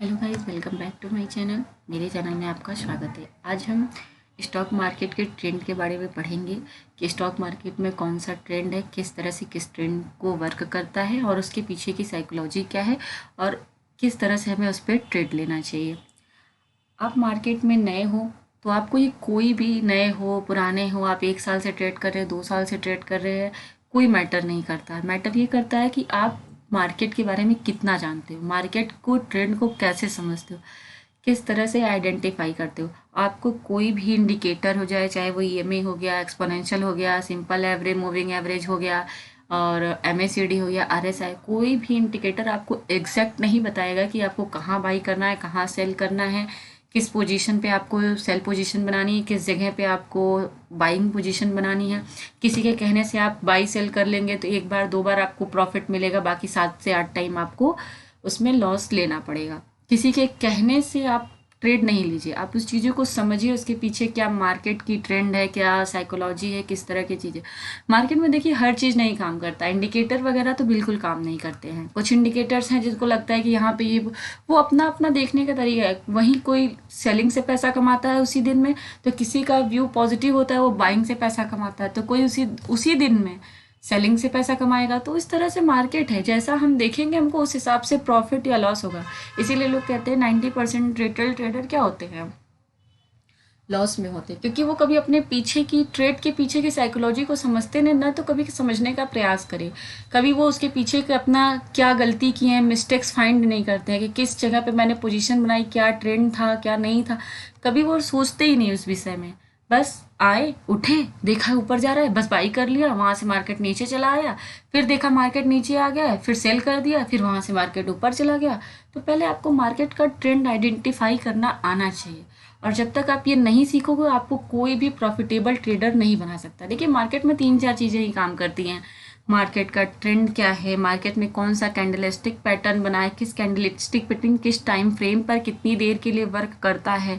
Hello guys, welcome back to my channel. मेरे channel में आपका स्वागत है। आज हम स्टॉक मार्केट के ट्रेंड के बारे में पढ़ेंगे कि स्टॉक मार्केट में कौन सा ट्रेंड है, किस तरह से किस ट्रेंड को वर्क करता है और उसके पीछे की साइकोलॉजी क्या है और किस तरह से हमें उस पर ट्रेड लेना चाहिए। आप मार्केट में नए हो तो आपको ये कोई भी नए हो पुराने हो, आप 1 साल से ट्रेड कर रहे हैं, 2 साल से ट्रेड कर रहे हैं, कोई मैटर नहीं करता। मैटर ये करता है कि आप मार्केट के बारे में कितना जानते हो, मार्केट को ट्रेंड को कैसे समझते हो, किस तरह से आइडेंटिफाई करते हो। आपको कोई भी इंडिकेटर हो जाए, चाहे वो ईएमए हो गया, एक्सपोनेंशियल हो गया, सिंपल एवरेज, मूविंग एवरेज हो गया और एमएसीडी हो गया, आरएसआई, कोई भी इंडिकेटर आपको एग्जैक्ट नहीं बताएगा कि आपको कहाँ बाई करना है, कहाँ सेल करना है, किस पोजीशन पे आपको सेल पोजीशन बनानी है, किस जगह पे आपको बाइंग पोजीशन बनानी है। किसी के कहने से आप बाई सेल कर लेंगे तो एक बार दो बार आपको प्रॉफिट मिलेगा, बाकी 7 से 8 टाइम आपको उसमें लॉस लेना पड़ेगा। किसी के कहने से आप ट्रेड नहीं लीजिए, आप उस चीज़ों को समझिए, उसके पीछे क्या मार्केट की ट्रेंड है, क्या साइकोलॉजी है, किस तरह की चीज़ें। मार्केट में देखिए हर चीज़ नहीं काम करता, इंडिकेटर वगैरह तो बिल्कुल काम नहीं करते हैं। कुछ इंडिकेटर्स हैं जिनको लगता है कि यहाँ पे ये वो अपना अपना देखने का तरीका है। वहीं कोई सेलिंग से पैसा कमाता है उसी दिन में, तो किसी का व्यू पॉजिटिव होता है, वो बाइंग से पैसा कमाता है, तो कोई उसी उसी दिन में सेलिंग से पैसा कमाएगा। तो इस तरह से मार्केट है, जैसा हम देखेंगे हमको उस हिसाब से प्रॉफिट या लॉस होगा। इसीलिए लोग कहते हैं 90% रिटेल ट्रेडर क्या होते हैं, लॉस में होते हैं, क्योंकि वो कभी अपने पीछे की ट्रेड के पीछे की साइकोलॉजी को समझते नहीं, ना तो कभी समझने का प्रयास करे। कभी वो उसके पीछे के अपना क्या गलती की है, मिस्टेक्स फाइंड नहीं करते हैं कि किस जगह पे मैंने पोजीशन बनाई, क्या ट्रेंड था क्या नहीं था। कभी वो सोचते ही नहीं उस विषय में। बस आए, उठे, देखा ऊपर जा रहा है, बस बाई कर लिया, वहां से मार्केट नीचे चला आया, फिर देखा मार्केट नीचे आ गया है, फिर सेल कर दिया, फिर वहां से मार्केट ऊपर चला गया। तो पहले आपको मार्केट का ट्रेंड आइडेंटिफाई करना आना चाहिए। और जब तक आप ये नहीं सीखोगे आपको कोई भी प्रॉफिटेबल ट्रेडर नहीं बना सकता। देखिए मार्केट में 3-4 चीज़ें ही काम करती हैं। मार्केट का ट्रेंड क्या है, मार्केट में कौन सा कैंडलस्टिक पैटर्न बना है, किस कैंडलस्टिक पैटर्न किस टाइम फ्रेम पर कितनी देर के लिए वर्क करता है,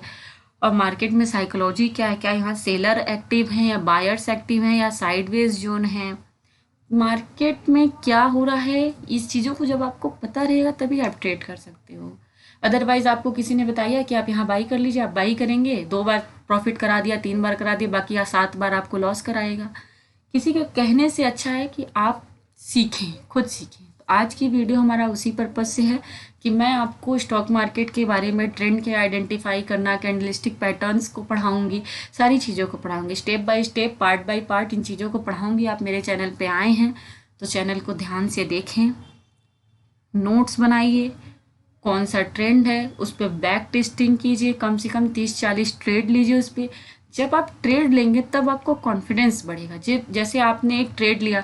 और मार्केट में साइकोलॉजी क्या है, क्या यहाँ सेलर एक्टिव हैं या बायर्स एक्टिव हैं या साइडवेज जोन है, मार्केट में क्या हो रहा है। इस चीज़ों को जब आपको पता रहेगा तभी आप ट्रेड कर सकते हो। अदरवाइज आपको किसी ने बताया कि आप यहाँ बाई कर लीजिए, आप बाई करेंगे, 2 बार प्रॉफिट करा दिया, 3 बार करा दिया, बाकी या 7 बार आपको लॉस कराएगा। किसी के कहने से अच्छा है कि आप सीखें, खुद सीखें। तो आज की वीडियो हमारा उसी पर्पज से है कि मैं आपको स्टॉक मार्केट के बारे में, ट्रेंड के आइडेंटिफाई करना, कैंडलिस्टिक पैटर्न्स को पढ़ाऊंगी, सारी चीज़ों को पढ़ाऊंगी, step by step, part by part इन चीज़ों को पढ़ाऊंगी। आप मेरे चैनल पे आए हैं तो चैनल को ध्यान से देखें, नोट्स बनाइए, कौन सा ट्रेंड है उस पर बैक टेस्टिंग कीजिए, कम से कम 30-40 ट्रेड लीजिए उस पर। जब आप ट्रेड लेंगे तब आपको कॉन्फिडेंस बढ़ेगा। जैसे आपने एक ट्रेड लिया,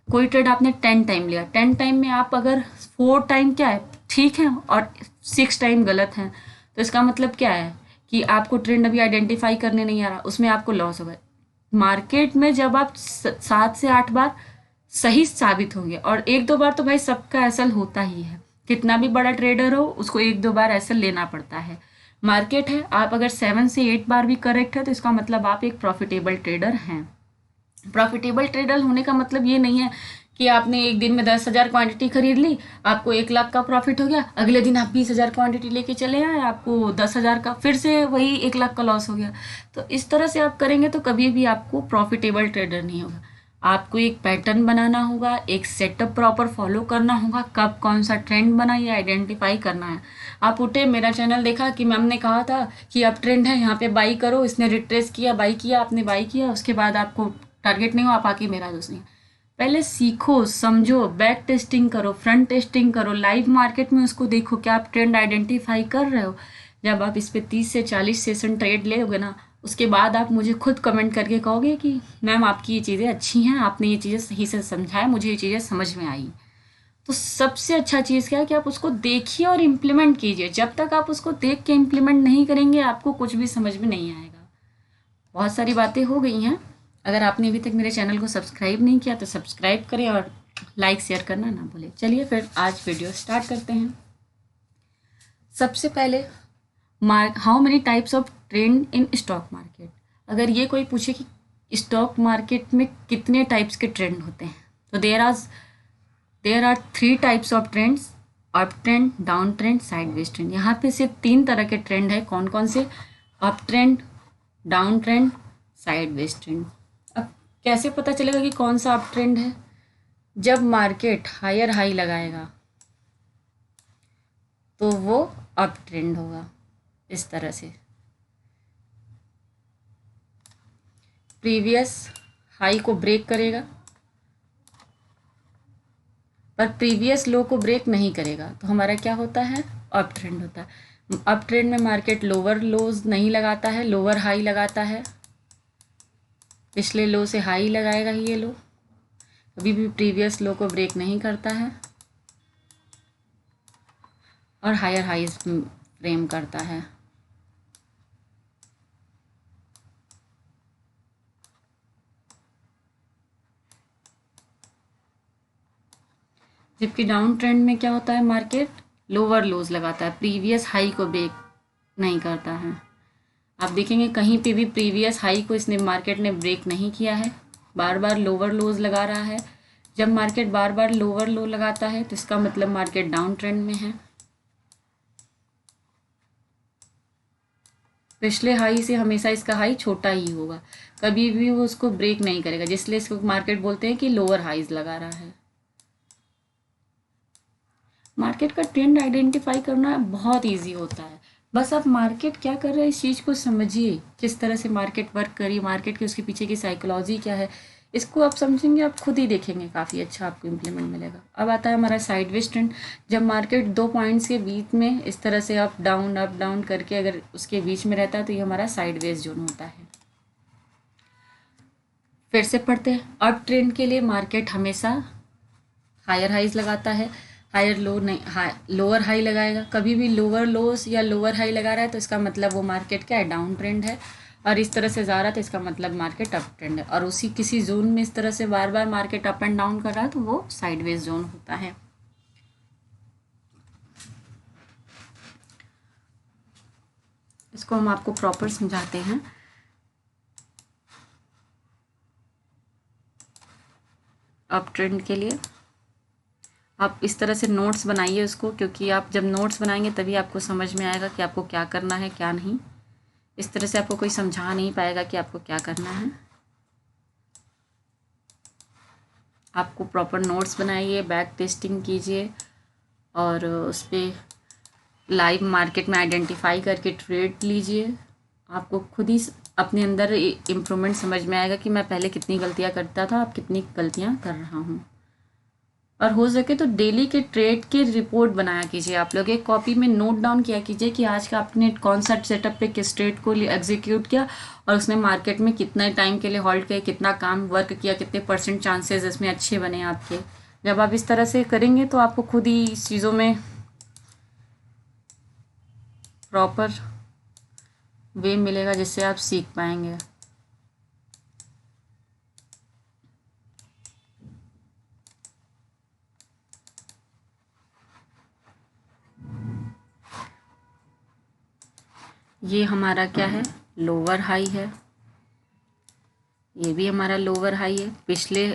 कोई ट्रेड आपने 10 टाइम लिया, 10 टाइम में आप अगर 4 टाइम क्या है ठीक है और 6 टाइम गलत है, तो इसका मतलब क्या है कि आपको ट्रेंड अभी आइडेंटिफाई करने नहीं आ रहा, उसमें आपको लॉस होगा। मार्केट में जब आप 7 से 8 बार सही साबित होंगे, और 1-2 बार तो भाई सबका असल होता ही है, कितना भी बड़ा ट्रेडर हो उसको 1-2 बार असल लेना पड़ता है। मार्केट है, आप अगर 7 से 8 बार भी करेक्ट है तो इसका मतलब आप एक प्रॉफिटेबल ट्रेडर हैं। प्रॉफिटेबल ट्रेडर होने का मतलब ये नहीं है कि आपने एक दिन में 10,000 क्वांटिटी खरीद ली, आपको 1 लाख का प्रॉफिट हो गया, अगले दिन आप 20,000 क्वांटिटी लेके चले आए, आपको 10,000 का, फिर से वही 1 लाख का लॉस हो गया। तो इस तरह से आप करेंगे तो कभी भी आपको प्रॉफिटेबल ट्रेडर नहीं होगा। आपको एक पैटर्न बनाना होगा, एक सेटअप प्रॉपर फॉलो करना होगा, कब कौन सा ट्रेंड बना ये आइडेंटिफाई करना है। आप उठे, मेरा चैनल देखा कि मैम ने कहा था कि अब ट्रेंड है यहाँ पे बाई करो, इसने रिट्रेस किया, बाई किया, आपने बाई किया, उसके बाद आपको टारगेट नहीं हो, आप आके मेरा दोस्त नहीं। पहले सीखो, समझो, बैक टेस्टिंग करो, फ्रंट टेस्टिंग करो, लाइव मार्केट में उसको देखो क्या आप ट्रेंड आइडेंटिफाई कर रहे हो। जब आप इस पे 30 से 40 सेशन ट्रेड लोगे ना, उसके बाद आप मुझे खुद कमेंट करके कहोगे कि मैम आपकी ये चीज़ें अच्छी हैं, आपने ये चीज़ें सही से समझाया, मुझे ये चीज़ें समझ में आई। तो सबसे अच्छा चीज़ क्या है कि आप उसको देखिए और इम्प्लीमेंट कीजिए। जब तक आप उसको देख के इम्प्लीमेंट नहीं करेंगे आपको कुछ भी समझ में नहीं आएगा। बहुत सारी बातें हो गई हैं। अगर आपने अभी तक मेरे चैनल को सब्सक्राइब नहीं किया तो सब्सक्राइब करें और लाइक शेयर करना ना भूलें। चलिए फिर आज वीडियो स्टार्ट करते हैं। सबसे पहले, how many types of trend in stock market. अगर ये कोई पूछे कि स्टॉक मार्केट में कितने टाइप्स के ट्रेंड होते हैं, तो there are 3 types of trends. Up trend, down trend, sideways trend. यहाँ पे सिर्फ 3 तरह के ट्रेंड है। कौन कौन से? Up trend, down trend, sideways trend. अब कैसे पता चलेगा कि कौन सा अप ट्रेंड है? जब मार्केट हायर हाई लगाएगा तो वो अप ट्रेंड होगा। इस तरह से प्रीवियस हाई को ब्रेक करेगा पर प्रीवियस लो को ब्रेक नहीं करेगा तो हमारा क्या होता है? अप ट्रेंड होता है। अप ट्रेंड में मार्केट लोअर लोज नहीं लगाता है, लोअर हाई लगाता है। पिछले लो से हाई लगाएगा ही ये लो, कभी भी प्रीवियस लो को ब्रेक नहीं करता है और हायर हाइज फ्रेम करता है। जबकि डाउन ट्रेंड में क्या होता है? मार्केट लोअर लोज लगाता है, प्रीवियस हाई को ब्रेक नहीं करता है। आप देखेंगे कहीं पे भी प्रीवियस हाई को इसने मार्केट ने ब्रेक नहीं किया है, बार बार लोअर लोज लगा रहा है। जब मार्केट बार बार लोअर लो लगाता है तो इसका मतलब मार्केट डाउन ट्रेंड में है। पिछले हाई से हमेशा इसका हाई छोटा ही होगा, कभी भी वो उसको ब्रेक नहीं करेगा, जिसलिए इसको मार्केट बोलते हैं कि लोअर हाइज लगा रहा है। मार्केट का ट्रेंड आइडेंटिफाई करना बहुत इजी होता है। बस आप मार्केट क्या कर रहा है इस चीज़ को समझिए, किस तरह से मार्केट वर्क करिए, मार्केट की उसके पीछे की साइकोलॉजी क्या है, इसको आप समझेंगे, आप खुद ही देखेंगे, काफ़ी अच्छा आपको इम्प्लीमेंट मिलेगा। अब आता है हमारा साइडवेज ट्रेंड। जब मार्केट 2 पॉइंट्स के बीच में इस तरह से अप डाउन करके अगर उसके बीच में रहता है तो ये हमारा साइडवेज जोन होता है। फिर से पढ़ते हैं। अप ट्रेंड के लिए मार्केट हमेशा हायर हाइज लगाता है, हायर लो नहीं, लोअर हाई लगाएगा। कभी भी लोअर लोस या लोअर हाई लगा रहा है तो इसका मतलब वो मार्केट क्या है? डाउन ट्रेंड है। और इस तरह से जा रहा है तो इसका मतलब मार्केट अप ट्रेंड है। और उसी किसी जोन में इस तरह से बार बार मार्केट अप एंड डाउन कर रहा है तो वो साइडवेज जोन होता है। इसको हम आपको प्रॉपर समझाते हैं। अप ट्रेंड के लिए आप इस तरह से नोट्स बनाइए उसको, क्योंकि आप जब नोट्स बनाएंगे तभी आपको समझ में आएगा कि आपको क्या करना है क्या नहीं। इस तरह से आपको कोई समझा नहीं पाएगा कि आपको क्या करना है। आपको प्रॉपर नोट्स बनाइए, बैक टेस्टिंग कीजिए और उस पर लाइव मार्केट में आइडेंटिफाई करके ट्रेड लीजिए। आपको खुद ही अपने अंदर इम्प्रूवमेंट समझ में आएगा कि मैं पहले कितनी गलतियां करता था, अब कितनी गलतियां कर रहा हूँ। और हो सके तो डेली के ट्रेड के रिपोर्ट बनाया कीजिए। आप लोग एक कॉपी में नोट डाउन किया कीजिए कि आज का आपने कौन सा सेटअप पे किस ट्रेड को एग्जीक्यूट किया और उसने मार्केट में कितने टाइम के लिए होल्ड किया, कितना काम वर्क किया, कितने % चांसेस इसमें अच्छे बने आपके। जब आप इस तरह से करेंगे तो आपको खुद ही इस चीज़ों में प्रॉपर वे मिलेगा जिससे आप सीख पाएंगे। ये हमारा क्या है? लोअर हाई है। ये भी हमारा लोअर हाई है। पिछले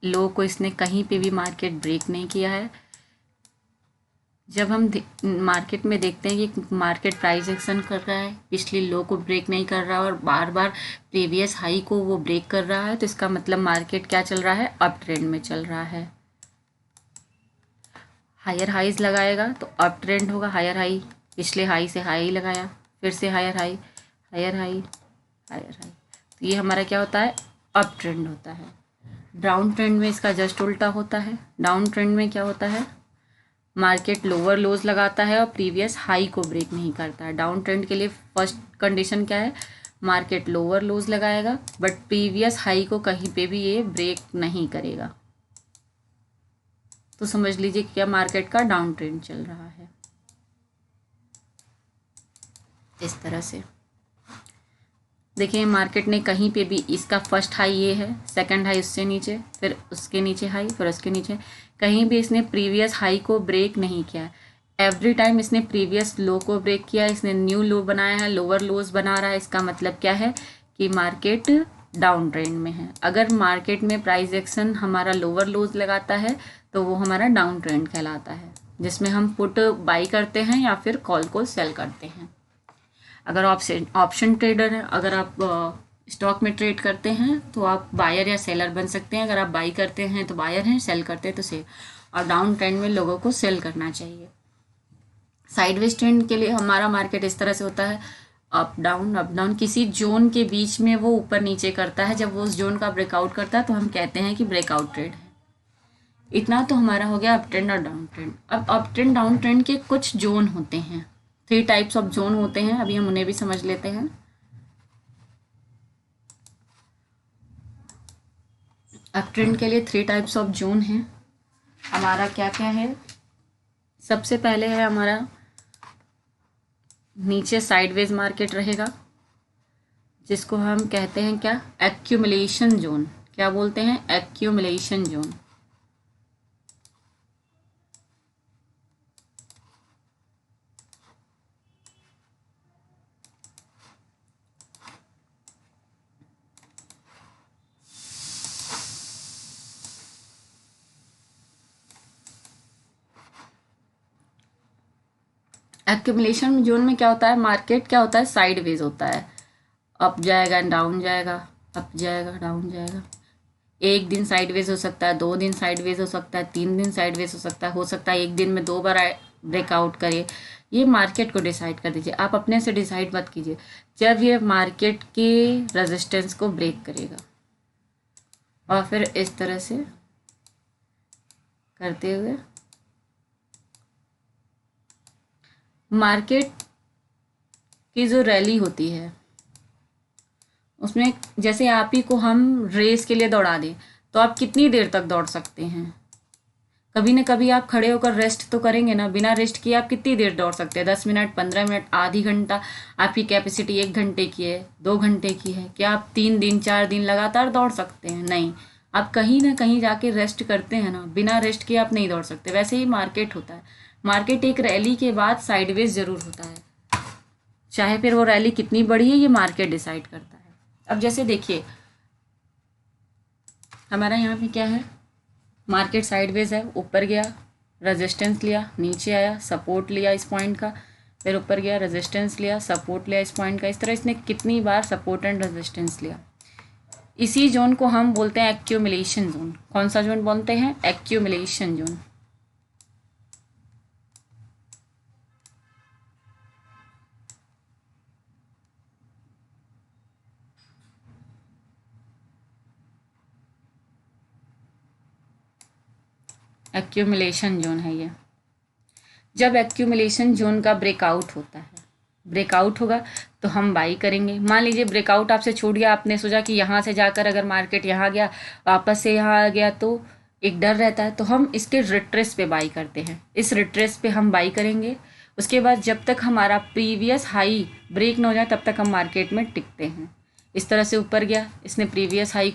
लो को इसने कहीं पे भी मार्केट ब्रेक नहीं किया है। जब हम मार्केट में देखते हैं कि मार्केट प्राइस एक्शन कर रहा है, पिछले लो को ब्रेक नहीं कर रहा और बार बार प्रीवियस हाई को वो ब्रेक कर रहा है, तो इसका मतलब मार्केट क्या चल रहा है? अप ट्रेंड में चल रहा है। हायर हाइज लगाएगा तो अप ट्रेंड होगा। हायर हाई, पिछले हाई से हाई लगाया, फिर से higher high, higher high, higher high, तो ये हमारा क्या होता है? अप ट्रेंड होता है। डाउन ट्रेंड में इसका जस्ट उल्टा होता है। डाउन ट्रेंड में क्या होता है? मार्केट लोअर लोज लगाता है और प्रीवियस हाई को ब्रेक नहीं करता है। डाउन ट्रेंड के लिए फर्स्ट कंडीशन क्या है? मार्केट लोअर लोज लगाएगा बट प्रीवियस हाई को कहीं पे भी ये ब्रेक नहीं करेगा। तो समझ लीजिए क्या मार्केट का डाउन ट्रेंड चल रहा है। इस तरह से देखिए मार्केट ने कहीं पे भी, इसका फर्स्ट हाई ये है, सेकंड हाई उससे नीचे, फिर उसके नीचे हाई, फिर उसके नीचे, कहीं भी इसने प्रीवियस हाई को ब्रेक नहीं किया है। एवरी टाइम इसने प्रीवियस लो को ब्रेक किया, इसने न्यू लो बनाया है, लोअर लोज बना रहा है। इसका मतलब क्या है कि मार्केट डाउन ट्रेंड में है। अगर मार्केट में प्राइस एक्शन हमारा लोअर लोज लगाता है तो वो हमारा डाउन ट्रेंड कहलाता है। जिसमें हम पुट बाई करते हैं या फिर कॉल को सेल करते हैं। अगर आप ऑप्शन ट्रेडर हैं, अगर आप स्टॉक में ट्रेड करते हैं तो आप बायर या सेलर बन सकते हैं। अगर आप बाई करते हैं तो बायर हैं, सेल करते हैं तो सेल। और डाउन ट्रेंड में लोगों को सेल करना चाहिए। साइडवेज ट्रेंड के लिए हमारा मार्केट इस तरह से होता है, अप डाउन किसी जोन के बीच में वो ऊपर नीचे करता है। जब वो उस जोन का ब्रेकआउट करता है तो हम कहते हैं कि ब्रेकआउट ट्रेड है। इतना तो हमारा हो गया अप ट्रेंड और डाउन ट्रेंड। अब अप ट्रेंड डाउन ट्रेंड के कुछ जोन होते हैं, 3 टाइप्स ऑफ जोन होते हैं। अभी हम उन्हें भी समझ लेते हैं। अप ट्रेंड के लिए 3 टाइप्स ऑफ जोन हैं। हमारा क्या क्या है? सबसे पहले है हमारा नीचे साइडवेज मार्केट रहेगा, जिसको हम कहते हैं क्या? Accumulation zone. क्या बोलते हैं? Accumulation zone. एक्यूमुलेशन जोन में क्या होता है? मार्केट क्या होता है? साइडवेज होता है। अप जाएगा, डाउन जाएगा, अप जाएगा, डाउन जाएगा। एक दिन साइडवेज हो सकता है, 2 दिन साइडवेज हो सकता है, 3 दिन साइडवेज हो सकता है एक दिन में 2 बार ब्रेकआउट करे। ये मार्केट को डिसाइड कर दीजिए, आप अपने से डिसाइड मत कीजिए। जब ये मार्केट के रेजिस्टेंस को ब्रेक करेगा और फिर इस तरह से करते हुए मार्केट की जो रैली होती है उसमें, जैसे आप ही को हम रेस के लिए दौड़ा दें तो आप कितनी देर तक दौड़ सकते हैं? कभी ना कभी आप खड़े होकर रेस्ट तो करेंगे ना। बिना रेस्ट किए आप कितनी देर दौड़ सकते हैं? 10 मिनट, 15 मिनट, आधी घंटा। आपकी कैपेसिटी 1 घंटे की है, 2 घंटे की है। क्या आप 3 दिन 4 दिन लगातार दौड़ सकते हैं? नहीं। आप कहीं ना कहीं जाके रेस्ट करते हैं ना। बिना रेस्ट किए आप नहीं दौड़ सकते। वैसे ही मार्केट होता है। मार्केट एक रैली के बाद साइडवेज जरूर होता है, चाहे फिर वो रैली कितनी बड़ी है, ये मार्केट डिसाइड करता है। अब जैसे देखिए हमारा यहाँ पे क्या है, मार्केट साइडवेज है, ऊपर गया, रेजिस्टेंस लिया, नीचे आया, सपोर्ट लिया इस पॉइंट का, फिर ऊपर गया, रेजिस्टेंस लिया, सपोर्ट लिया इस पॉइंट का। इस तरह इसने कितनी बार सपोर्ट एंड रेजिस्टेंस लिया। इसी जोन को हम बोलते हैं एक्यूमुलेशन जोन। कौन सा जोन बोलते हैं? Accumulation zone. एक्यूमुलेशन जोन है ये। जब एक्यूमुलेशन जोन का ब्रेकआउट होता है, ब्रेकआउट होगा तो हम बाई करेंगे। मान लीजिए ब्रेकआउट आपसे छूट गया, आपने सोचा कि यहाँ से जाकर अगर मार्केट यहाँ गया, वापस से यहाँ आ गया, तो एक डर रहता है, तो हम इसके रिट्रेस पे बाई करते हैं। इस रिट्रेस पे हम बाई करेंगे। उसके बाद जब तक हमारा प्रीवियस हाई ब्रेक ना हो जाए तब तक हम मार्केट में टिकते हैं। इस तरह से ऊपर गया, इसने प्रीवियस हाई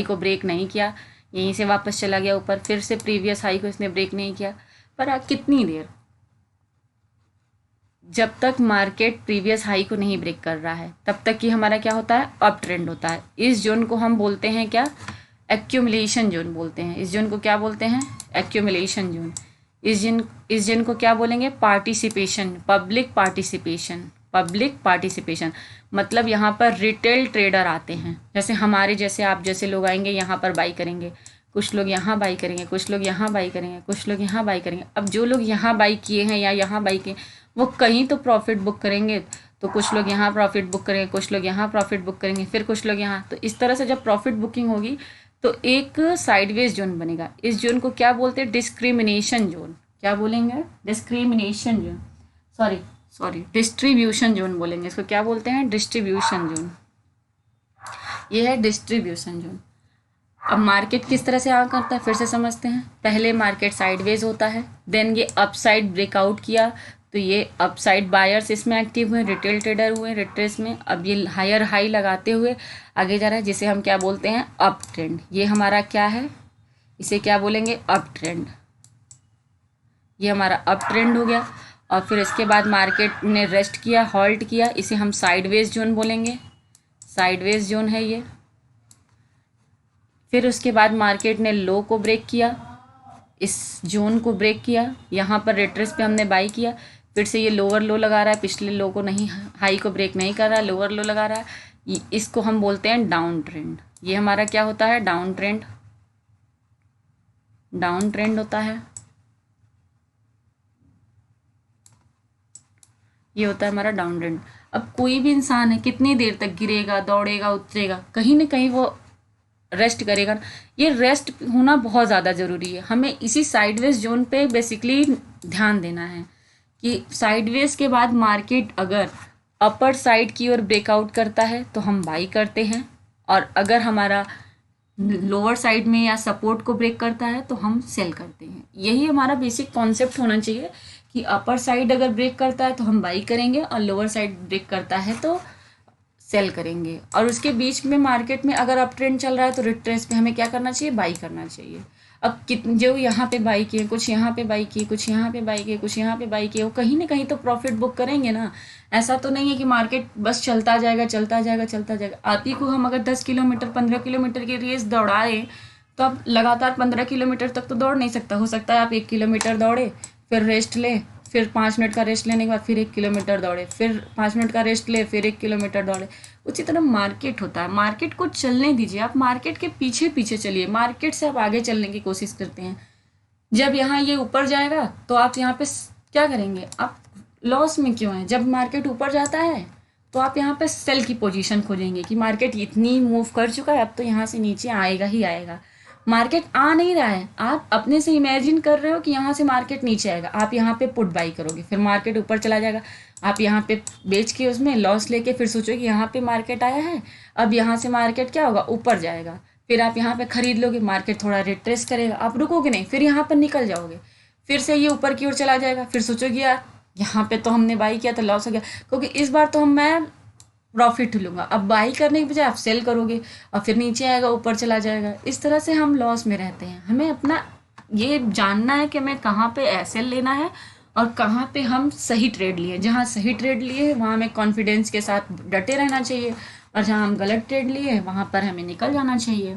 को ब्रेक नहीं किया, यहीं से वापस चला गया ऊपर, फिर से प्रीवियस हाई को इसने ब्रेक नहीं किया। पर आप कितनी देर? जब तक मार्केट प्रीवियस हाई को नहीं ब्रेक कर रहा है तब तक कि हमारा क्या होता है? अप ट्रेंड होता है। इस जोन को हम बोलते हैं क्या? एक्यूमुलेशन जोन बोलते हैं। इस जोन को क्या बोलते हैं? Accumulation zone. इस जोन को क्या बोलेंगे? Participation, public participation. Public participation मतलब यहाँ पर रिटेल ट्रेडर आते हैं, जैसे हमारे जैसे आप जैसे लोग आएंगे, यहाँ पर बाई करेंगे। कुछ लोग यहाँ बाई करेंगे, कुछ लोग यहाँ बाई करेंगे, कुछ लोग यहाँ बाई करेंगे। अब जो लोग यहाँ बाई किए हैं या यहाँ बाई किए, वो कहीं तो प्रॉफिट बुक करेंगे। तो कुछ लोग यहाँ प्रॉफिट बुक करेंगे, कुछ लोग यहाँ प्रॉफिट बुक करेंगे, फिर कुछ लोग यहाँ। तो इस तरह से जब प्रॉफिट बुकिंग होगी तो एक साइडवेज जोन बनेगा। इस जोन को क्या बोलते हैं? Discrimination zone. क्या बोलेंगे? Discrimination zone. Sorry distribution zone बोलेंगे इसको। क्या बोलते हैं? Distribution zone. ये है डिस्ट्रीब्यूशन जोन। अब मार्केट किस तरह से आगे करता है फिर से समझते हैं। पहले मार्केट साइडवेज होता है, देन ये अपसाइड ब्रेकआउट किया तो ये अपसाइड बायर्स इसमें एक्टिव हुए, रिटेल ट्रेडर हुए रिट्रेस में। अब ये हायर हाई लगाते हुए आगे जा रहा है, जिसे हम क्या बोलते हैं? Up trend. ये हमारा क्या है? इसे क्या बोलेंगे? Up trend. ये हमारा अप ट्रेंड हो गया। और फिर इसके बाद मार्केट ने रेस्ट किया, हॉल्ट किया, इसे हम साइडवेज जोन बोलेंगे। साइडवेज जोन है ये। फिर उसके बाद मार्केट ने लो को ब्रेक किया, इस जोन को ब्रेक किया, यहाँ पर रिट्रेस पे हमने बाई किया, फिर से ये लोअर लो लगा रहा है, पिछले लो को नहीं, हाई को ब्रेक नहीं कर रहा है, लोअर लो लगा रहा है, इसको हम बोलते हैं डाउन ट्रेंड। ये हमारा क्या होता है? डाउन ट्रेंड, डाउन ट्रेंड होता है। ये होता है हमारा डाउन ट्रेंड। अब कोई भी इंसान है, कितनी देर तक गिरेगा, दौड़ेगा, उतरेगा, कहीं ना कहीं वो रेस्ट करेगा। ये रेस्ट होना बहुत ज़्यादा ज़रूरी है। हमें इसी साइडवेज जोन पे बेसिकली ध्यान देना है कि साइडवेज के बाद मार्केट अगर अपर साइड की ओर ब्रेकआउट करता है तो हम बाई करते हैं, और अगर हमारा लोअर साइड में या सपोर्ट को ब्रेक करता है तो हम सेल करते हैं। यही हमारा बेसिक कॉन्सेप्ट होना चाहिए कि अपर साइड अगर ब्रेक करता है तो हम बाई करेंगे, और लोअर साइड ब्रेक करता है तो सेल करेंगे। और उसके बीच में मार्केट में अगर अप ट्रेंड चल रहा है तो रिट्रेस पे हमें क्या करना चाहिए? बाई करना चाहिए। अब जो यहाँ पे बाई किए, कुछ यहाँ पे बाई किए, कुछ यहाँ पे बाई किए, कुछ यहाँ पे बाई किए, वो कहीं ना कहीं तो प्रॉफिट बुक करेंगे ना। ऐसा तो नहीं है कि मार्केट बस चलता जाएगा चलता जाएगा चलता जाएगा। आप ही को हम अगर 10 किलोमीटर 15 किलोमीटर की रेस दौड़ाएं तो आप लगातार 15 किलोमीटर तक तो दौड़ नहीं सकता। हो सकता है आप 1 किलोमीटर दौड़े, फिर रेस्ट ले, फिर 5 मिनट का रेस्ट लेने के बाद फिर 1 किलोमीटर दौड़े, फिर 5 मिनट का रेस्ट ले, फिर 1 किलोमीटर दौड़े। उसी तरह मार्केट होता है। मार्केट को चलने दीजिए, आप मार्केट के पीछे पीछे चलिए, मार्केट से आप आगे चलने की कोशिश करते हैं। जब यहाँ ये ऊपर जाएगा तो आप यहाँ पे क्या करेंगे? आप लॉस में क्यों हैं? जब मार्केट ऊपर जाता है तो आप यहाँ पे सेल की पोजीशन खोजेंगे कि मार्केट इतनी मूव कर चुका है, अब तो यहाँ से नीचे आएगा ही आएगा। मार्केट आ नहीं रहा है, आप अपने से इमेजिन कर रहे हो कि यहाँ से मार्केट नीचे आएगा, आप यहाँ पे पुट बाई करोगे, फिर मार्केट ऊपर चला जाएगा, आप यहाँ पे बेच के उसमें लॉस लेके फिर सोचोगे यहाँ पे मार्केट आया है, अब यहाँ से मार्केट क्या होगा? ऊपर जाएगा, फिर आप यहाँ पे खरीद लोगे, मार्केट थोड़ा रिट्रेस करेगा, आप रुकोगे नहीं, फिर यहाँ पर निकल जाओगे, फिर से ये ऊपर की ओर चला जाएगा, फिर सोचोगे यार यहाँ पे तो हमने बाई किया तो लॉस हो गया, क्योंकि इस बार तो मैं प्रॉफिट लूँगा। अब बाई करने के बजाय आप सेल करोगे और फिर नीचे आएगा, ऊपर चला जाएगा। इस तरह से हम लॉस में रहते हैं। हमें अपना ये जानना है कि हमें कहाँ पे एसएल लेना है और कहाँ पे हम सही ट्रेड लिए। जहाँ सही ट्रेड लिए वहाँ हमें कॉन्फिडेंस के साथ डटे रहना चाहिए, और जहाँ हम गलत ट्रेड लिए वहाँ पर हमें निकल जाना चाहिए।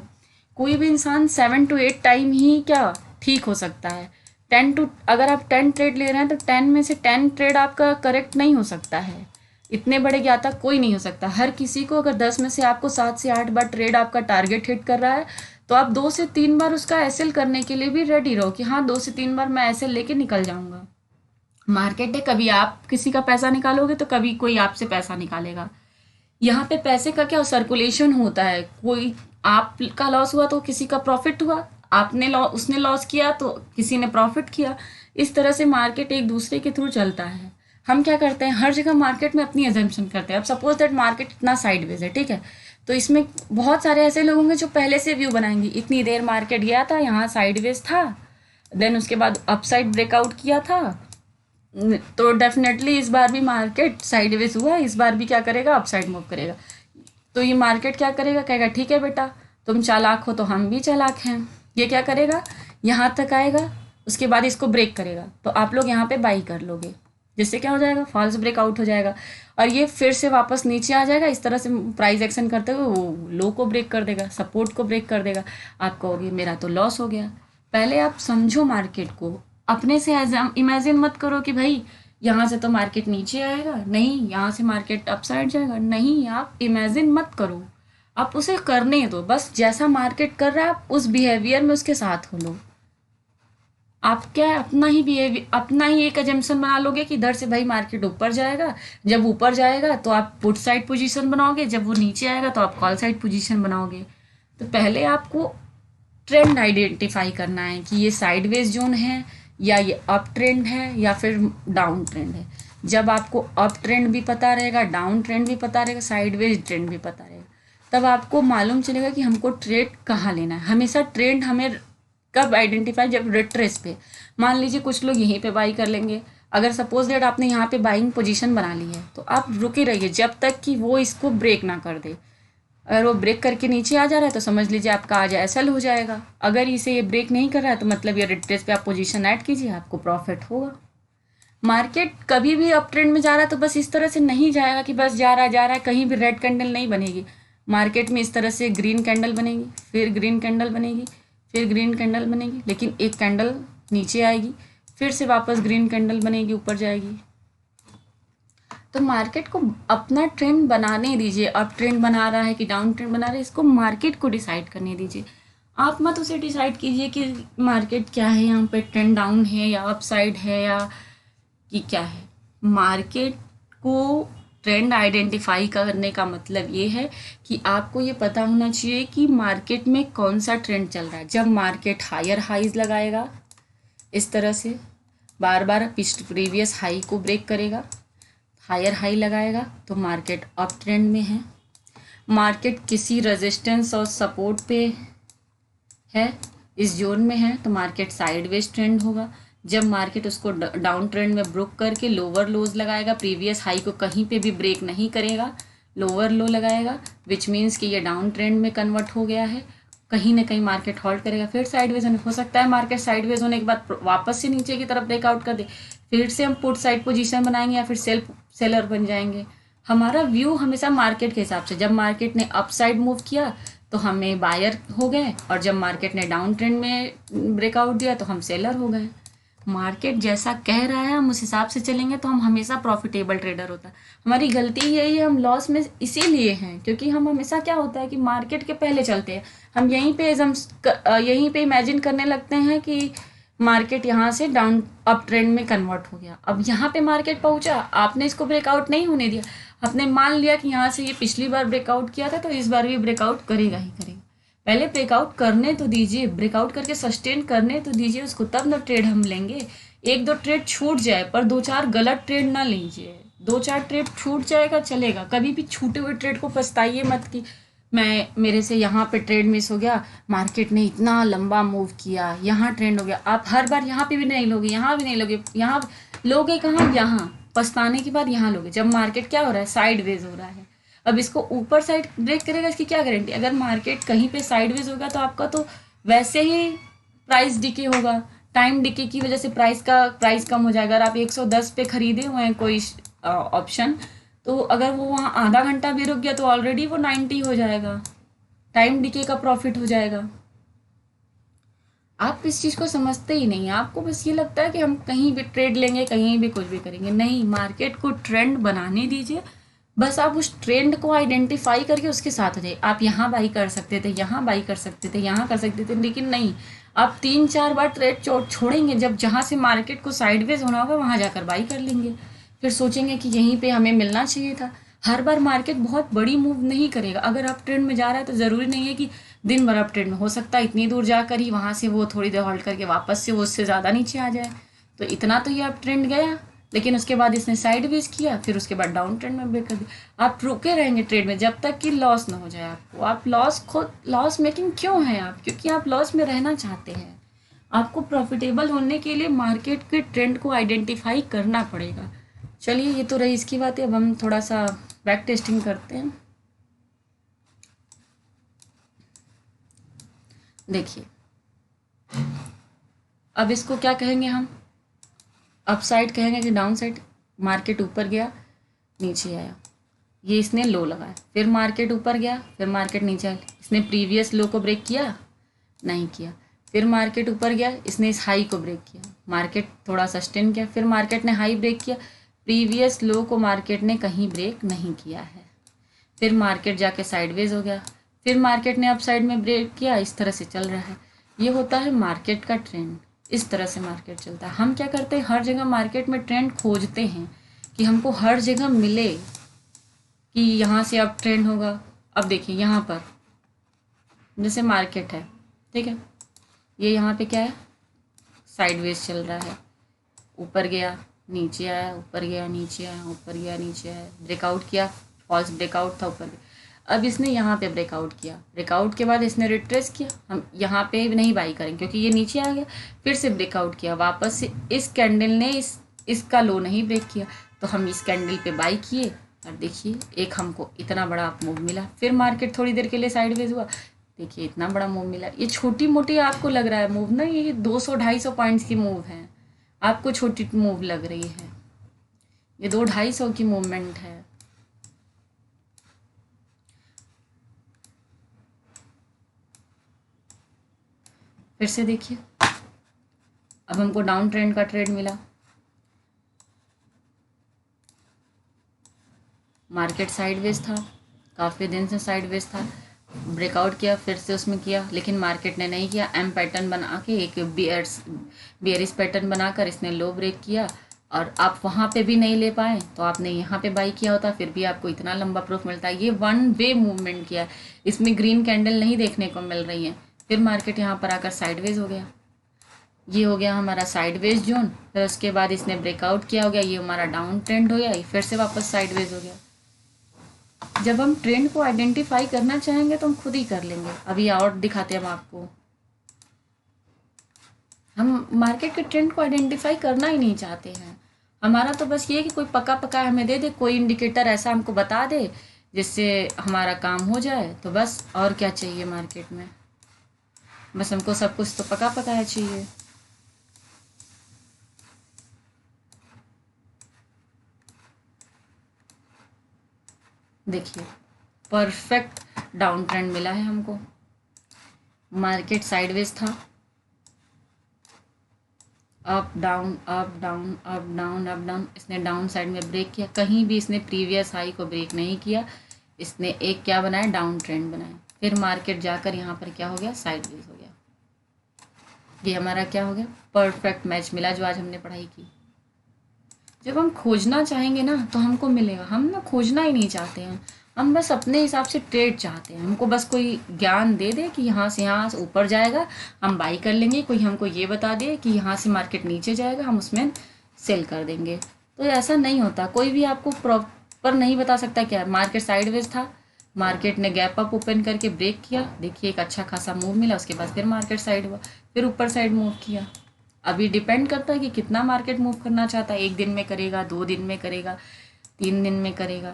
कोई भी इंसान 7 to 8 टाइम ही क्या ठीक हो सकता है। अगर आप 10 ट्रेड ले रहे हैं तो 10 में से 10 ट्रेड आपका करेक्ट नहीं हो सकता है। इतने बड़े ज्ञाता कोई नहीं हो सकता। हर किसी को अगर 10 में से आपको 7 से 8 बार ट्रेड आपका टारगेट हिट कर रहा है तो आप 2 से 3 बार उसका एसएल करने के लिए भी रेडी रहो कि हाँ 2 से 3 बार मैं एसएल लेके निकल जाऊंगा। मार्केट है, कभी आप किसी का पैसा निकालोगे तो कभी कोई आपसे पैसा निकालेगा। यहाँ पे पैसे का क्या सर्कुलेशन होता है। कोई आपका लॉस हुआ तो किसी का प्रॉफिट हुआ, उसने लॉस किया तो किसी ने प्रॉफिट किया। इस तरह से मार्केट एक दूसरे के थ्रू चलता है। हम क्या करते हैं, हर जगह मार्केट में अपनी एजम्पशन करते हैं। अब सपोज दैट मार्केट इतना साइडवेज है, ठीक है, तो इसमें बहुत सारे ऐसे लोग होंगे जो पहले से व्यू बनाएंगे, इतनी देर मार्केट गया था, यहाँ साइडवेज था, देन उसके बाद अपसाइड ब्रेकआउट किया था, तो डेफिनेटली इस बार भी मार्केट साइडवेज हुआ, इस बार भी क्या करेगा? अपसाइड मूव करेगा। तो ये मार्केट क्या करेगा? कहेगा ठीक है बेटा, तुम चालाक हो तो हम भी चालाक हैं। ये क्या करेगा? यहाँ तक आएगा, उसके बाद इसको ब्रेक करेगा, तो आप लोग यहाँ पे बाई कर लोगे, जिससे क्या हो जाएगा? फॉल्स ब्रेकआउट हो जाएगा, और ये फिर से वापस नीचे आ जाएगा। इस तरह से प्राइस एक्शन करते हुए वो लो को ब्रेक कर देगा, सपोर्ट को ब्रेक कर देगा। आप कहोगे मेरा तो लॉस हो गया। पहले आप समझो मार्केट को, अपने से इमेजिन मत करो कि भाई यहाँ से तो मार्केट नीचे आएगा, नहीं यहाँ से मार्केट अपसाइड जाएगा, नहीं, आप इमेजिन मत करो, आप उसे करने दो। बस जैसा मार्केट कर रहा है आप उस बिहेवियर में उसके साथ हो लो। आप क्या अपना ही बिहेवियर, अपना ही एक एजम्पशन बना लोगे कि इधर से भाई मार्केट ऊपर जाएगा, जब ऊपर जाएगा तो आप पुट साइड पोजीशन बनाओगे, जब वो नीचे आएगा तो आप कॉल साइड पोजीशन बनाओगे। तो पहले आपको ट्रेंड आइडेंटिफाई करना है कि ये साइडवेज जोन है या ये अप ट्रेंड है या फिर डाउन ट्रेंड है। जब आपको अप ट्रेंड भी पता रहेगा, डाउन ट्रेंड भी पता रहेगा, साइडवेज ट्रेंड भी पता रहेगा, तब आपको मालूम चलेगा कि हमको ट्रेड कहाँ लेना है। हमेशा ट्रेंड हमें कब आइडेंटिफाई? जब रिट्रेस पे। मान लीजिए कुछ लोग यहीं पे बाई कर लेंगे। अगर सपोज दैट आपने यहाँ पे बाइंग पोजीशन बना ली है तो आप रुके रहिए जब तक कि वो इसको ब्रेक ना कर दे। अगर वो ब्रेक करके नीचे आ जा रहा है तो समझ लीजिए आपका आज एसएल हो जाएगा। अगर इसे ये ब्रेक नहीं कर रहा है तो मतलब ये रिट्रेस पे आप पोजीशन ऐड कीजिए, आपको प्रॉफिट होगा। मार्केट कभी भी अप ट्रेंड में जा रहा है तो बस इस तरह से नहीं जाएगा कि बस जा रहा है, कहीं भी रेड कैंडल नहीं बनेगी। मार्केट में इस तरह से ग्रीन कैंडल बनेगी, फिर ग्रीन कैंडल बनेगी, फिर ग्रीन कैंडल बनेगी, लेकिन एक कैंडल नीचे आएगी, फिर से वापस ग्रीन कैंडल बनेगी, ऊपर जाएगी। तो मार्केट को अपना ट्रेंड बनाने दीजिए। अप ट्रेंड बना रहा है कि डाउन ट्रेंड बना रहा है, इसको मार्केट को डिसाइड करने दीजिए। आप मत उसे डिसाइड कीजिए कि मार्केट क्या है, यहाँ पे ट्रेंड डाउन है या अप साइड है या कि क्या है। मार्केट को ट्रेंड आइडेंटिफाई करने का मतलब ये है कि आपको ये पता होना चाहिए कि मार्केट में कौन सा ट्रेंड चल रहा है। जब मार्केट हायर हाईज लगाएगा इस तरह से, बार बार प्रीवियस हाई को ब्रेक करेगा, हायर हाई लगाएगा, तो मार्केट अप ट्रेंड में है। मार्केट किसी रेजिस्टेंस और सपोर्ट पे है, इस जोन में है, तो मार्केट साइडवेज ट्रेंड होगा। जब मार्केट उसको डाउन ट्रेंड में ब्रेक करके लोअर लोज लगाएगा, प्रीवियस हाई को कहीं पे भी ब्रेक नहीं करेगा, लोअर लो लगाएगा, विच मीन्स कि ये डाउन ट्रेंड में कन्वर्ट हो गया है, कहीं ना कहीं मार्केट हॉल्ट करेगा। फिर साइडवेज हो सकता है मार्केट साइडवेज होने के बाद वापस से नीचे की तरफ ब्रेकआउट कर दे, फिर से हम पुट साइड पोजीशन बनाएंगे या फिर सेलर बन जाएंगे। हमारा व्यू हमेशा मार्केट के हिसाब से, जब मार्केट ने अप साइड मूव किया तो हमें बायर हो गए, और जब मार्केट ने डाउन ट्रेंड में ब्रेकआउट दिया तो हम सेलर हो गए। मार्केट जैसा कह रहा है हम उस हिसाब से चलेंगे तो हम हमेशा प्रॉफिटेबल ट्रेडर होता है। हमारी गलती यही है, हम लॉस में इसीलिए हैं क्योंकि हम हमेशा क्या होता है कि मार्केट के पहले चलते हैं। हम यहीं पे इमेजिन करने लगते हैं कि मार्केट यहाँ से डाउन अप ट्रेंड में कन्वर्ट हो गया। अब यहाँ पे मार्केट पहुँचा, आपने इसको ब्रेकआउट नहीं होने दिया, आपने मान लिया कि यहाँ से ये पिछली बार ब्रेकआउट किया था तो इस बार भी ब्रेकआउट करेगा ही करेगा। पहले ब्रेकआउट करने तो दीजिए, ब्रेकआउट करके सस्टेन करने तो दीजिए उसको, तब ना ट्रेड हम लेंगे। एक दो ट्रेड छूट जाए पर दो चार गलत ट्रेड ना लीजिए। दो चार ट्रेड छूट जाएगा चलेगा, कभी भी छूटे हुए ट्रेड को पछताइए मत कि मेरे से यहाँ पे ट्रेड मिस हो गया, मार्केट ने इतना लंबा मूव किया, यहाँ ट्रेंड हो गया। आप हर बार यहाँ पे भी नहीं लोगे, यहाँ भी नहीं लोगे, यहाँ लोगे कहाँ, यहाँ पछताने के बाद यहाँ लोगे जब मार्केट क्या हो रहा है, साइडवेज हो रहा है। अब इसको ऊपर साइड ब्रेक करेगा, इसकी क्या गारंटी। अगर मार्केट कहीं पे साइडवेज होगा तो आपका तो वैसे ही प्राइस डिके होगा, टाइम डिके की वजह से प्राइस कम हो जाएगा। अगर आप 110 पे खरीदे हुए हैं कोई ऑप्शन, तो अगर वो वहाँ आधा घंटा भी रुक गया तो ऑलरेडी वो 90 हो जाएगा, टाइम डिके का प्रॉफिट हो जाएगा। आप इस चीज़ को समझते ही नहीं, आपको बस ये लगता है कि हम कहीं भी ट्रेड लेंगे, कहीं भी कुछ भी करेंगे। नहीं, मार्केट को ट्रेंड बनाने दीजिए, बस आप उस ट्रेंड को आइडेंटिफाई करके उसके साथ हो जाइए। आप यहाँ बाई कर सकते थे, यहाँ बाई कर सकते थे, यहाँ कर सकते थे, लेकिन नहीं, आप 3-4 बार ट्रेड छोड़ेंगे, जब जहाँ से मार्केट को साइडवेज होना होगा वहाँ जाकर बाई कर लेंगे, फिर सोचेंगे कि यहीं पे हमें मिलना चाहिए था। हर बार मार्केट बहुत बड़ी मूव नहीं करेगा। अगर आप ट्रेंड में जा रहा है तो ज़रूरी नहीं है कि दिन भर अप ट्रेंड में, हो सकता है इतनी दूर जाकर ही वहाँ से वो थोड़ी देर होल्ड करके वापस से वो उससे ज़्यादा नीचे आ जाए, तो इतना तो ये अप ट्रेंड गया, लेकिन उसके बाद इसने साइडवेज किया, फिर उसके बाद डाउन ट्रेंड में ब्रेक कर दिया। आप रुके रहेंगे ट्रेड में जब तक कि लॉस ना हो जाए आपको। आप लॉस मेकिंग क्यों है आप, क्योंकि आप लॉस में रहना चाहते हैं। आपको प्रॉफिटेबल होने के लिए मार्केट के ट्रेंड को आइडेंटिफाई करना पड़ेगा। चलिए, ये तो रही इसकी बात है। अब हम थोड़ा सा बैक टेस्टिंग करते हैं। देखिए, अब इसको क्या कहेंगे हम, अप साइड कहेंगे कि डाउन साइड। मार्केट ऊपर गया, नीचे आया, ये इसने लो लगाया, फिर मार्केट ऊपर गया, फिर मार्केट नीचे आया, इसने प्रीवियस लो को ब्रेक किया, नहीं किया, फिर मार्केट ऊपर गया, इसने इस हाई को ब्रेक किया, मार्केट थोड़ा सस्टेन किया, फिर मार्केट ने हाई ब्रेक किया, प्रीवियस लो को मार्केट ने कहीं ब्रेक नहीं किया है, फिर मार्केट जाके साइडवेज हो गया, फिर मार्केट ने अप साइड में ब्रेक किया। इस तरह से चल रहा है, ये होता है मार्केट का ट्रेंड। इस तरह से मार्केट चलता है। हम क्या करते हैं, हर जगह मार्केट में ट्रेंड खोजते हैं कि हमको हर जगह मिले कि यहाँ से अब ट्रेंड होगा। अब देखिए यहाँ पर जैसे मार्केट है, ठीक है, ये यहाँ पे क्या है, साइडवेज चल रहा है, ऊपर गया नीचे आया, ऊपर गया नीचे आया, ऊपर गया नीचे आया, ब्रेकआउट किया, फॉल्स ब्रेकआउट था, ऊपर गया। अब इसने यहाँ पे ब्रेकआउट किया, ब्रेकआउट के बाद इसने रिट्रेस किया, हम यहाँ पे नहीं बाई करेंगे क्योंकि ये नीचे आ गया, फिर से ब्रेकआउट किया, वापस से इस कैंडल ने इसका लो नहीं ब्रेक किया, तो हम इस कैंडल पे बाई किए, और देखिए एक हमको इतना बड़ा मूव मिला। फिर मार्केट थोड़ी देर के लिए साइडवेज हुआ, देखिए इतना बड़ा मूव मिला। ये छोटी मोटी आपको लग रहा है मूव ना, ये 200-250 पॉइंट्स की मूव है, आपको छोटी मूव लग रही है, ये 200-250 की मूवमेंट है। फिर से देखिए, अब हमको डाउन ट्रेंड का ट्रेड मिला, मार्केट साइडवेज था, काफ़ी दिन से साइडवेज था, ब्रेकआउट किया, फिर से उसमें किया, लेकिन मार्केट ने नहीं किया। एम पैटर्न बना के एक बियरिश पैटर्न बनाकर इसने लो ब्रेक किया, और आप वहाँ पे भी नहीं ले पाए तो आपने यहाँ पे बाई किया होता, फिर भी आपको इतना लंबा प्रूफ मिलता है। ये वन वे मूवमेंट किया, इसमें ग्रीन कैंडल नहीं देखने को मिल रही है। फिर मार्केट यहाँ पर आकर साइडवेज हो गया, ये हो गया हमारा साइडवेज जोन। फिर उसके बाद इसने ब्रेकआउट किया, हो गया ये हमारा डाउन ट्रेंड हो गया, फिर से वापस साइडवेज हो गया। जब हम ट्रेंड को आइडेंटिफाई करना चाहेंगे तो हम खुद ही कर लेंगे। अभी और दिखाते हैं हम आपको, हम मार्केट के ट्रेंड को आइडेंटिफाई करना ही नहीं चाहते हैं। हमारा तो बस ये है कि कोई पका पका हमें दे दे, कोई इंडिकेटर ऐसा हमको बता दे जिससे हमारा काम हो जाए, तो बस और क्या चाहिए मार्केट में। बस हमको सब कुछ तो पका पकाया चाहिए। देखिए, परफेक्ट डाउन ट्रेंड मिला है हमको, मार्केट साइडवेज था, up down up down up down up down, इसने डाउन साइड में ब्रेक किया, कहीं भी इसने प्रीवियस हाई को ब्रेक नहीं किया, इसने एक क्या बनाया, डाउन ट्रेंड बनाया। फिर मार्केट जाकर यहाँ पर क्या हो गया, साइडवेज हो गया। ये हमारा क्या हो गया, परफेक्ट मैच मिला जो आज हमने पढ़ाई की। जब हम खोजना चाहेंगे ना तो हमको मिलेगा, हम ना खोजना ही नहीं चाहते हैं, हम बस अपने हिसाब से ट्रेड चाहते हैं। हमको बस कोई ज्ञान दे दे कि यहाँ से ऊपर जाएगा, हम बाई कर लेंगे। कोई हमको ये बता दे कि यहाँ से मार्केट नीचे जाएगा, हम उसमें सेल कर देंगे। तो ऐसा नहीं होता, कोई भी आपको प्रॉपर नहीं बता सकता। क्या मार्केट साइडवेज था, मार्केट ने गैप अप ओपन करके ब्रेक किया, देखिए एक अच्छा खासा मूव मिला, उसके बाद फिर मार्केट साइड हुआ, फिर ऊपर साइड मूव किया। अभी डिपेंड करता है कि कितना मार्केट मूव करना चाहता है, 1 दिन में करेगा, 2 दिन में करेगा, 3 दिन में करेगा।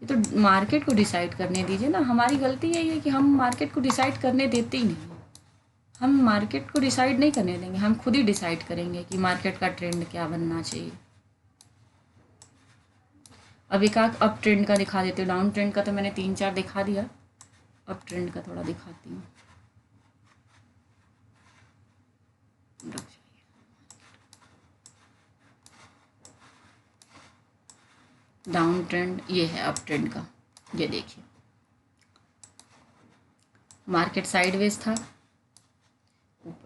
ये तो मार्केट को डिसाइड करने दीजिए ना। हमारी गलती यही है कि हम मार्केट को डिसाइड करने देते ही नहीं। हम मार्केट को डिसाइड नहीं करने देंगे, हम खुद ही डिसाइड करेंगे कि मार्केट का ट्रेंड क्या बनना चाहिए। अब एक आध अप ट्रेंड का दिखा देती हूँ, डाउन ट्रेंड का तो मैंने 3-4 दिखा दिया, अप ट्रेंड का थोड़ा दिखाती हूँ। डाउन ट्रेंड ये है, अप ट्रेंड का ये देखिए, मार्केट साइडवेज था,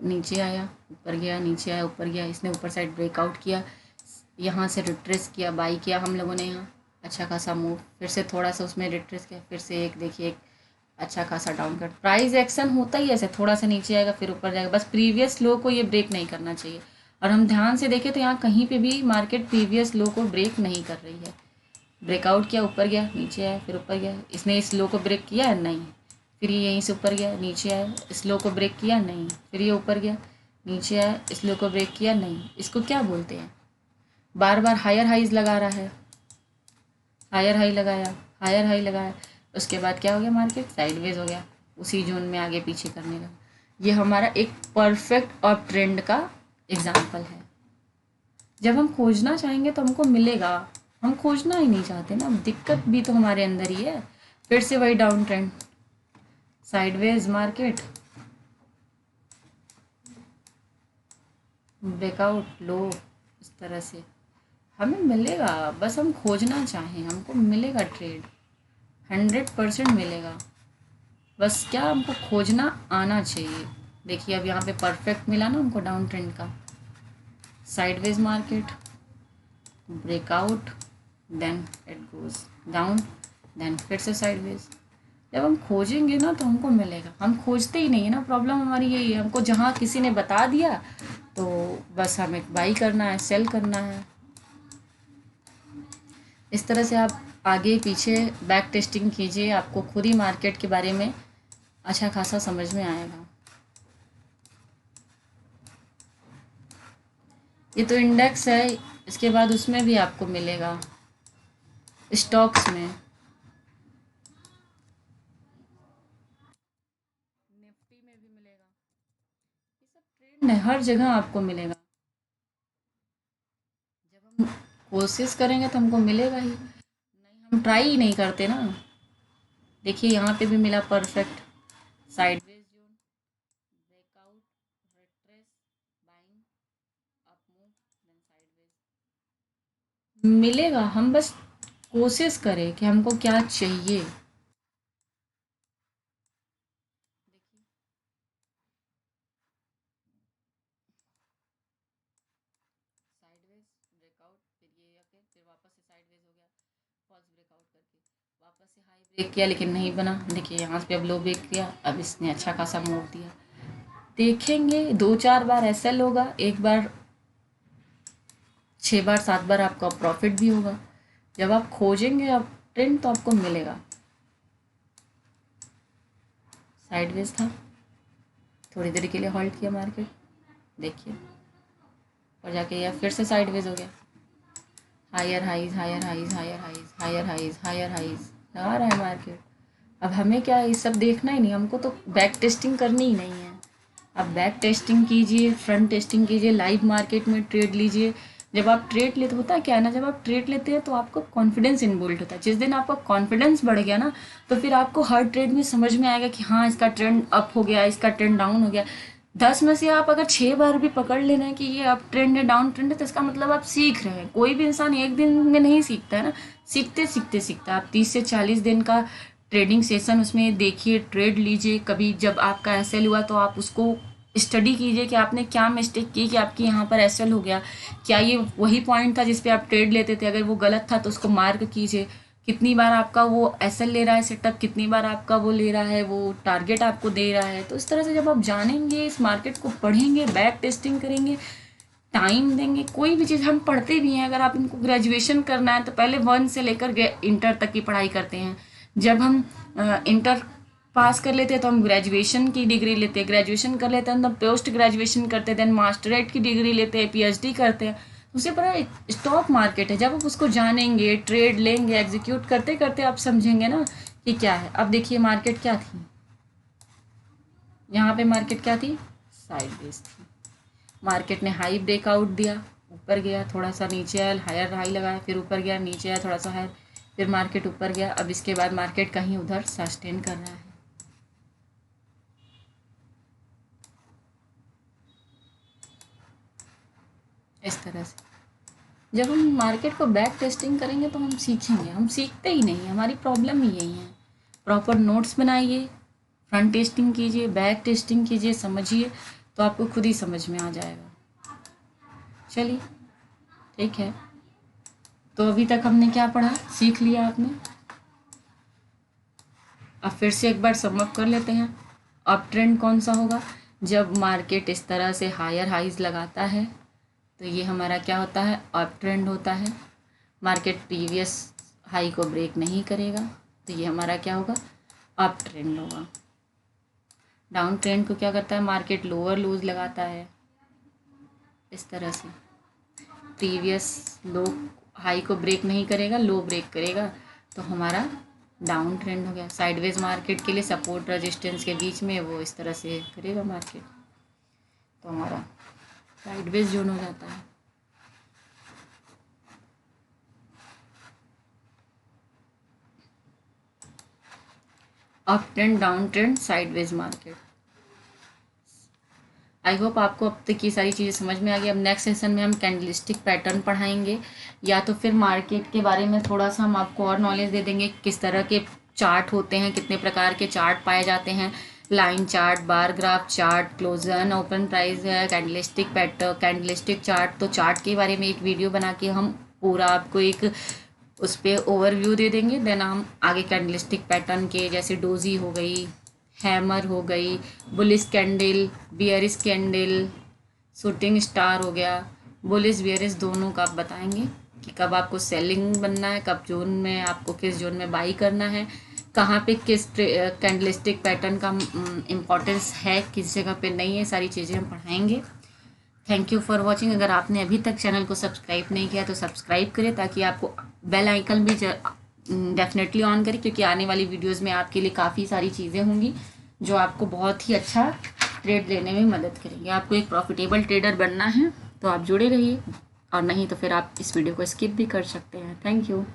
नीचे आया, ऊपर गया, नीचे आया, ऊपर गया, इसने ऊपर साइड ब्रेकआउट किया, यहाँ से रिट्रेस किया, बाई किया हम लोगों ने, यहाँ अच्छा खासा मूव, फिर से थोड़ा सा उसमें रिट्रेस किया, फिर से एक देखिए एक अच्छा खासा डाउन कट। प्राइस एक्शन होता ही ऐसे, थोड़ा सा नीचे आएगा फिर ऊपर जाएगा, बस प्रीवियस लो को ये ब्रेक नहीं करना चाहिए। और हम ध्यान से देखें तो यहाँ कहीं पे भी मार्केट प्रीवियस लो को ब्रेक नहीं कर रही है। ब्रेकआउट किया, ऊपर गया, नीचे आया, फिर ऊपर गया, इसने इस लो को ब्रेक किया है नहीं, फिर ये यहीं से ऊपर गया, नीचे आया, इस लो को ब्रेक किया नहीं, फिर ये ऊपर गया, नीचे आया, इस लो को ब्रेक किया नहीं। इसको क्या बोलते हैं, बार बार हायर हाइज लगा रहा है, हायर हाई लगाया, हायर हाई लगाया, उसके बाद क्या हो गया, मार्केट साइडवेज हो गया, उसी जोन में आगे पीछे करने लगा। ये हमारा एक परफेक्ट अप ट्रेंड का एग्जाम्पल है। जब हम खोजना चाहेंगे तो हमको मिलेगा, हम खोजना ही नहीं चाहते ना, दिक्कत भी तो हमारे अंदर ही है। फिर से वही down trend, sideways market, breakout low, इस तरह से हमें मिलेगा। बस हम खोजना चाहें, हमको मिलेगा ट्रेड, 100% मिलेगा। बस क्या हमको खोजना आना चाहिए। देखिए अब यहाँ पे परफेक्ट मिला ना हमको डाउन ट्रेंड का, sideways market, breakout, then it goes down, then फिर से साइडवेज। जब हम खोजेंगे ना तो हमको मिलेगा, हम खोजते ही नहीं है ना, प्रॉब्लम हमारी यही है। हमको जहाँ किसी ने बता दिया तो बस हमें बाई करना है, सेल करना है। इस तरह से आप आगे पीछे बैक टेस्टिंग कीजिए, आपको खुद ही मार्केट के बारे में अच्छा खासा समझ में आएगा। ये तो इंडेक्स है, इसके बाद उसमें भी आपको मिलेगा, स्टॉक्स में, निफ्टी में भी मिलेगा। ये सब ट्रेंड है, हर जगह आपको मिलेगा। जब हम कोशिश करेंगे तो हमको मिलेगा ही, नहीं हम ट्राई ही नहीं करते ना। देखिए यहाँ पे भी मिला परफेक्ट, साइडवेज जोन, ब्रेकआउट, मिलेगा, हम बस कोशिश करें कि हमको क्या चाहिए। साइडवेज ब्रेकआउट, फिर ये आके फिर वापस से साइडवेज हो गया, फॉल्स ब्रेकआउट करके वापस से हाई ब्रेक किया लेकिन नहीं बना। देखिए यहाँ पे अब लो ब्रेक किया, अब इसने अच्छा खासा मूव दिया। देखेंगे 2-4 बार एसएल होगा, एक बार 6 बार 7 बार आपका प्रॉफिट भी होगा। जब आप खोजेंगे अब ट्रेंड तो आपको मिलेगा। साइडवेज था, थोड़ी देर के लिए होल्ड किया मार्केट, देखिए और जाके यह फिर से साइडवेज हो गया। Higher highs higher highs higher highs higher highs higher highs लगा रहा है मार्केट। अब हमें क्या है, ये सब देखना ही नहीं, हमको तो बैक टेस्टिंग करनी ही नहीं है। अब बैक टेस्टिंग कीजिए, फ्रंट टेस्टिंग कीजिए, लाइव मार्केट में ट्रेड लीजिए। जब आप ट्रेड लेते होता है क्या है ना, जब आप ट्रेड लेते हैं तो आपको कॉन्फिडेंस इनबिल्ट होता है। जिस दिन आपका कॉन्फिडेंस बढ़ गया ना, तो फिर आपको हर ट्रेड में समझ में आएगा कि हाँ इसका ट्रेंड अप हो गया, इसका ट्रेंड डाउन हो गया। 10 में से आप अगर 6 बार भी पकड़ लेना है कि ये अप ट्रेंड है डाउन ट्रेंड है, तो इसका मतलब आप सीख रहे हैं। कोई भी इंसान एक दिन में नहीं सीखता है ना, सीखते सीखते सीखता है। आप 30 से 40 दिन का ट्रेडिंग सेशन उसमें देखिए, ट्रेड लीजिए। कभी जब आपका एसएल हुआ तो आप उसको स्टडी कीजिए कि आपने क्या मिस्टेक की कि आपकी यहाँ पर एसएल हो गया। क्या ये वही पॉइंट था जिस पे आप ट्रेड लेते थे? अगर वो गलत था तो उसको मार्क कीजिए। कितनी बार आपका वो एसएल ले रहा है सेटअप, कितनी बार आपका वो ले रहा है, वो टारगेट आपको दे रहा है। तो इस तरह से जब आप जानेंगे, इस मार्केट को पढ़ेंगे, बैक टेस्टिंग करेंगे, टाइम देंगे, कोई भी चीज़ हम पढ़ते भी हैं। अगर आप इनको ग्रेजुएशन करना है तो पहले 1 से लेकर इंटर तक की पढ़ाई करते हैं। जब हम इंटर पास कर लेते हैं तो हम ग्रेजुएशन की डिग्री लेते हैं, ग्रेजुएशन कर लेते हैं तो हम पोस्ट ग्रेजुएशन करते हैं, देन मास्टरेट की डिग्री लेते हैं, पीएचडी करते हैं। उसी तरह स्टॉक मार्केट है, जब आप उसको जानेंगे, ट्रेड लेंगे, एग्जीक्यूट करते करते आप समझेंगे ना कि क्या है। अब देखिए मार्केट क्या थी, यहाँ पे मार्केट क्या थी, साइडवेज थी। मार्केट ने हाई ब्रेकआउट दिया, ऊपर गया, थोड़ा सा नीचे आया, हायर हाई लगाया, फिर ऊपर गया, नीचे आया, थोड़ा सा हायर, फिर मार्केट ऊपर गया। अब इसके बाद मार्केट कहीं उधर सस्टेन कर रहा है इस तरह से। जब हम मार्केट को बैक टेस्टिंग करेंगे तो हम सीखेंगे। हम सीखते ही नहीं, हमारी प्रॉब्लम ही यही है। प्रॉपर नोट्स बनाइए, फ्रंट टेस्टिंग कीजिए, बैक टेस्टिंग कीजिए, समझिए, तो आपको खुद ही समझ में आ जाएगा। चलिए ठीक है, तो अभी तक हमने क्या पढ़ा, सीख लिया आपने। अब फिर से एक बार समअप कर लेते हैं। अप ट्रेंड कौन सा होगा, जब मार्केट इस तरह से हायर हाइज लगाता है तो ये हमारा क्या होता है, अप ट्रेंड होता है। मार्केट प्रीवियस हाई को ब्रेक नहीं करेगा तो ये हमारा क्या होगा, अप ट्रेंड होगा। डाउन ट्रेंड को क्या करता है, मार्केट लोअर लूज लगाता है इस तरह से, प्रीवियस लो हाई को ब्रेक नहीं करेगा, लो ब्रेक करेगा, तो हमारा डाउन ट्रेंड हो गया। साइडवेज मार्केट के लिए सपोर्ट रेजिस्टेंस के बीच में वो इस तरह से करेगा मार्केट, तो हमारा साइडवेज जोन हो जाता है। Up trend, down trend, sideways market. I hope आपको अब तक ये सारी चीज़ें समझ में आ गई। अब नेक्स्ट सेशन में हम कैंडलस्टिक पैटर्न पढ़ाएंगे, या तो फिर मार्केट के बारे में थोड़ा सा हम आपको और नॉलेज दे देंगे, किस तरह के चार्ट होते हैं, कितने प्रकार के चार्ट पाए जाते हैं, line chart, bar graph chart, closing, open price है, कैंडलस्टिक पैटर्न, कैंडलस्टिक चार्ट। तो चार्ट के बारे में एक वीडियो बना के हम पूरा आपको एक उस पर ओवरव्यू दे देंगे। देन हम आगे कैंडलस्टिक पैटर्न के, जैसे डोजी हो गई, हैमर हो गई, bullish candle, बियरिस candle, shooting star हो गया, बुलिस बियरिस दोनों का आप बताएंगे कि कब आपको सेलिंग बनना है, कब जोन में आपको किस जोन में बाई करना है, कहाँ पे किस कैंडलस्टिक पैटर्न का इम्पोर्टेंस है, किस जगह पे नहीं है, सारी चीज़ें हम पढ़ाएंगे। Thank you for watching. अगर आपने अभी तक चैनल को सब्सक्राइब नहीं किया तो सब्सक्राइब करें, ताकि आपको बेल आइकन भी डेफिनेटली ऑन करें, क्योंकि आने वाली वीडियोस में आपके लिए काफ़ी सारी चीज़ें होंगी जो आपको बहुत ही अच्छा ट्रेड लेने में मदद करेंगे। आपको एक प्रॉफिटेबल ट्रेडर बनना है तो आप जुड़े रहिए, और नहीं तो फिर आप इस वीडियो को स्किप भी कर सकते हैं। Thank you.